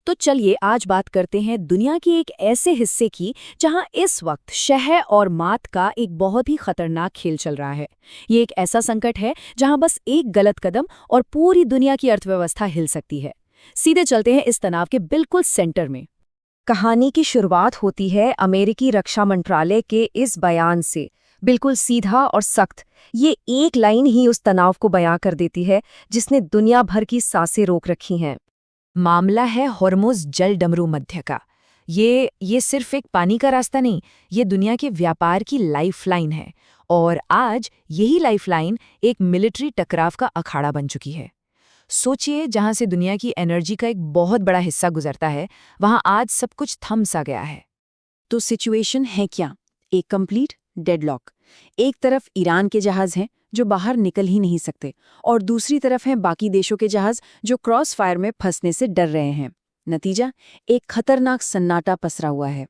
तो चलिए आज बात करते हैं दुनिया के एक ऐसे हिस्से की जहां इस वक्त शह और मात का एक बहुत ही खतरनाक खेल चल रहा है। ये एक ऐसा संकट है जहां बस एक गलत कदम और पूरी दुनिया की अर्थव्यवस्था हिल सकती है। सीधे चलते हैं इस तनाव के बिल्कुल सेंटर में। कहानी की शुरुआत होती है अमेरिकी रक्षा मंत्रालय के इस बयान से, बिल्कुल सीधा और सख्त। ये एक लाइन ही उस तनाव को बयां कर देती है जिसने दुनिया भर की सांसें रोक रखी हैं। मामला है हॉर्मुज़ जल डमरू मध्य का। ये सिर्फ एक पानी का रास्ता नहीं, ये दुनिया के व्यापार की लाइफलाइन है। और आज यही लाइफलाइन एक मिलिट्री टकराव का अखाड़ा बन चुकी है। सोचिए, जहां से दुनिया की एनर्जी का एक बहुत बड़ा हिस्सा गुजरता है, वहां आज सब कुछ थम सा गया है। तो सिचुएशन है क्या? एक कंप्लीट डेडलॉक। एक तरफ ईरान के जहाज हैं जो बाहर निकल ही नहीं सकते, और दूसरी तरफ हैं बाकी देशों के जहाज जो क्रॉस फायर में फंसने से डर रहे हैं। नतीजा, एक खतरनाक सन्नाटा पसरा हुआ है।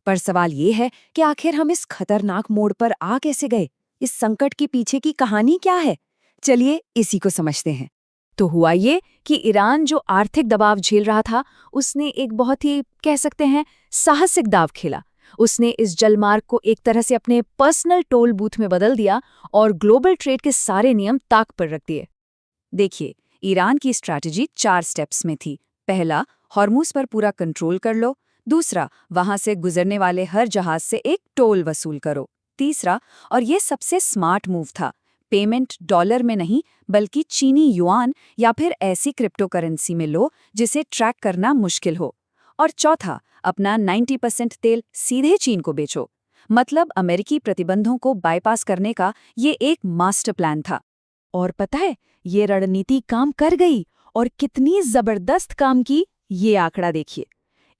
पर सवाल ये है कि आखिर हम इस खतरनाक मोड़ पर आ कैसे गए? इस संकट के पीछे की कहानी क्या है? चलिए इसी को समझते हैं। तो हुआ ये कि ईरान जो आर्थिक दबाव झेल रहा था, उसने एक बहुत ही कह सकते हैं साहसिक दाव खेला। उसने इस जलमार्ग को एक तरह से अपने पर्सनल टोल बूथ में बदल दिया और ग्लोबल ट्रेड के सारे नियम ताक पर रख दिए। देखिए, ईरान की स्ट्रैटेजी 4 स्टेप्स में थी। पहला, हॉर्मुज़ पर पूरा कंट्रोल कर लो। दूसरा, वहां से गुजरने वाले हर जहाज से एक टोल वसूल करो। तीसरा, और ये सबसे स्मार्ट मूव था, पेमेंट डॉलर में नहीं बल्कि चीनी युआन या फिर ऐसी क्रिप्टो करेंसी में लो जिसे ट्रैक करना मुश्किल हो। और चौथा, अपना 90% तेल सीधे चीन को बेचो। मतलब अमेरिकी प्रतिबंधों को बाईपास करने का ये एक मास्टर प्लान था। और पता है, ये रणनीति काम कर गई, और कितनी जबरदस्त काम की, ये आंकड़ा देखिए।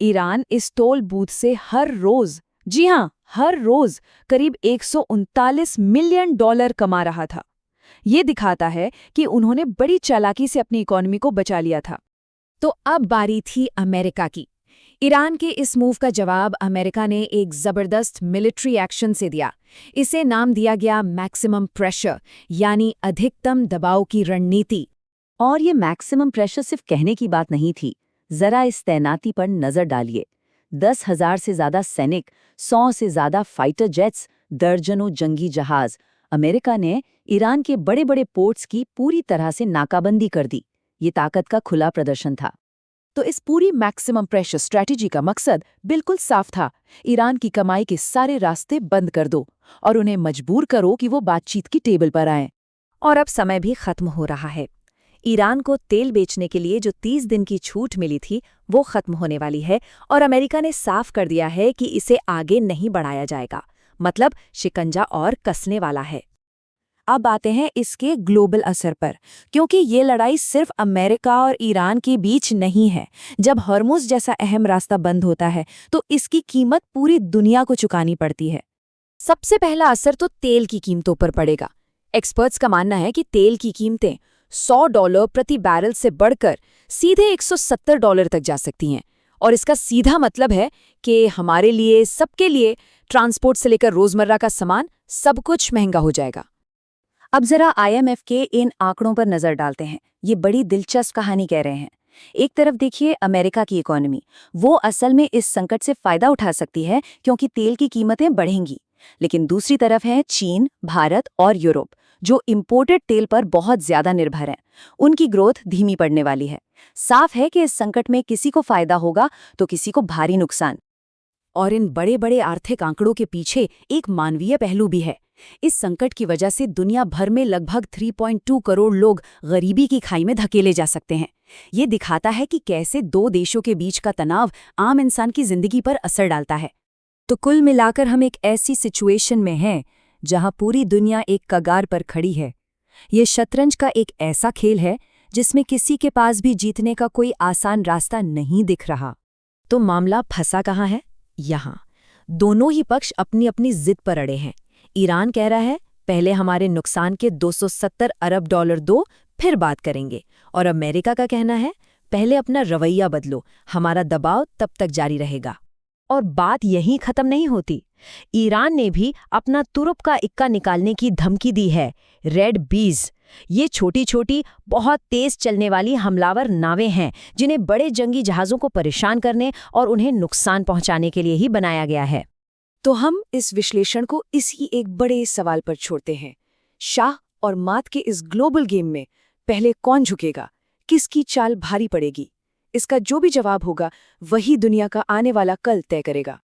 ईरान इस टोल बूथ से हर रोज, जी हां, हर रोज करीब 139 मिलियन डॉलर कमा रहा था। ये दिखाता है कि उन्होंने बड़ी चालाकी से अपनी इकोनॉमी को बचा लिया था। तो अब बारी थी अमेरिका की। ईरान के इस मूव का जवाब अमेरिका ने एक जबरदस्त मिलिट्री एक्शन से दिया। इसे नाम दिया गया मैक्सिमम प्रेशर, यानी अधिकतम दबाव की रणनीति। और ये मैक्सिमम प्रेशर सिर्फ कहने की बात नहीं थी। जरा इस तैनाती पर नजर डालिए। 10,000 से ज्यादा सैनिक, 100 से ज्यादा फाइटर जेट्स, दर्जनों जंगी जहाज। अमेरिका ने ईरान के बड़े बड़े पोर्ट्स की पूरी तरह से नाकाबंदी कर दी। ये ताकत का खुला प्रदर्शन था। तो इस पूरी मैक्सिमम प्रेशर स्ट्रैटेजी का मकसद बिल्कुल साफ था। ईरान की कमाई के सारे रास्ते बंद कर दो और उन्हें मजबूर करो कि वो बातचीत की टेबल पर आएं। और अब समय भी खत्म हो रहा है। ईरान को तेल बेचने के लिए जो 30 दिन की छूट मिली थी, वो खत्म होने वाली है, और अमेरिका ने साफ कर दिया है कि इसे आगे नहीं बढ़ाया जाएगा। मतलब शिकंजा और कसने वाला है। अब आते हैं इसके ग्लोबल असर पर, क्योंकि ये लड़ाई सिर्फ अमेरिका और ईरान के बीच नहीं है। जब हॉर्मुज़ जैसा अहम रास्ता बंद होता है तो इसकी कीमत पूरी दुनिया को चुकानी पड़ती है। सबसे पहला असर तो तेल की कीमतों पर पड़ेगा। एक्सपर्ट्स का मानना है कि तेल की कीमतें $100 प्रति बैरल से बढ़कर सीधे $170 तक जा सकती हैं। और इसका सीधा मतलब है कि हमारे लिए, सबके लिए, ट्रांसपोर्ट से लेकर रोजमर्रा का सामान, सब कुछ महंगा हो जाएगा। अब जरा IMF के इन आंकड़ों पर नजर डालते हैं। ये बड़ी दिलचस्प कहानी कह रहे हैं। एक तरफ देखिए अमेरिका की इकोनॉमी, वो असल में इस संकट से फायदा उठा सकती है क्योंकि तेल की कीमतें बढ़ेंगी। लेकिन दूसरी तरफ है चीन, भारत और यूरोप, जो इंपोर्टेड तेल पर बहुत ज्यादा निर्भर हैं। उनकी ग्रोथ धीमी पड़ने वाली है। साफ है कि इस संकट में किसी को फायदा होगा तो किसी को भारी नुकसान। और इन बड़े बड़े आर्थिक आंकड़ों के पीछे एक मानवीय पहलू भी है। इस संकट की वजह से दुनिया भर में लगभग 3.2 करोड़ लोग गरीबी की खाई में धकेले जा सकते हैं। ये दिखाता है कि कैसे दो देशों के बीच का तनाव आम इंसान की जिंदगी पर असर डालता है। तो कुल मिलाकर हम एक ऐसी सिचुएशन में हैं जहां पूरी दुनिया एक कगार पर खड़ी है। ये शतरंज का एक ऐसा खेल है जिसमें किसी के पास भी जीतने का कोई आसान रास्ता नहीं दिख रहा। तो मामला फंसा कहाँ है? यहाँ दोनों ही पक्ष अपनी अपनी जिद पर अड़े हैं। ईरान कह रहा है, पहले हमारे नुकसान के $270 अरब दो, फिर बात करेंगे। और अमेरिका का कहना है, पहले अपना रवैया बदलो, हमारा दबाव तब तक जारी रहेगा। और बात यहीं खत्म नहीं होती। ईरान ने भी अपना तुरुप का इक्का निकालने की धमकी दी है। रेड बीज, ये छोटी छोटी बहुत तेज चलने वाली हमलावर नावें हैं जिन्हें बड़े जंगी जहाज़ों को परेशान करने और उन्हें नुकसान पहुंचाने के लिए ही बनाया गया है। तो हम इस विश्लेषण को इसी एक बड़े सवाल पर छोड़ते हैं। शाह और मात के इस ग्लोबल गेम में पहले कौन झुकेगा, किसकी चाल भारी पड़ेगी? इसका जो भी जवाब होगा वही दुनिया का आने वाला कल तय करेगा।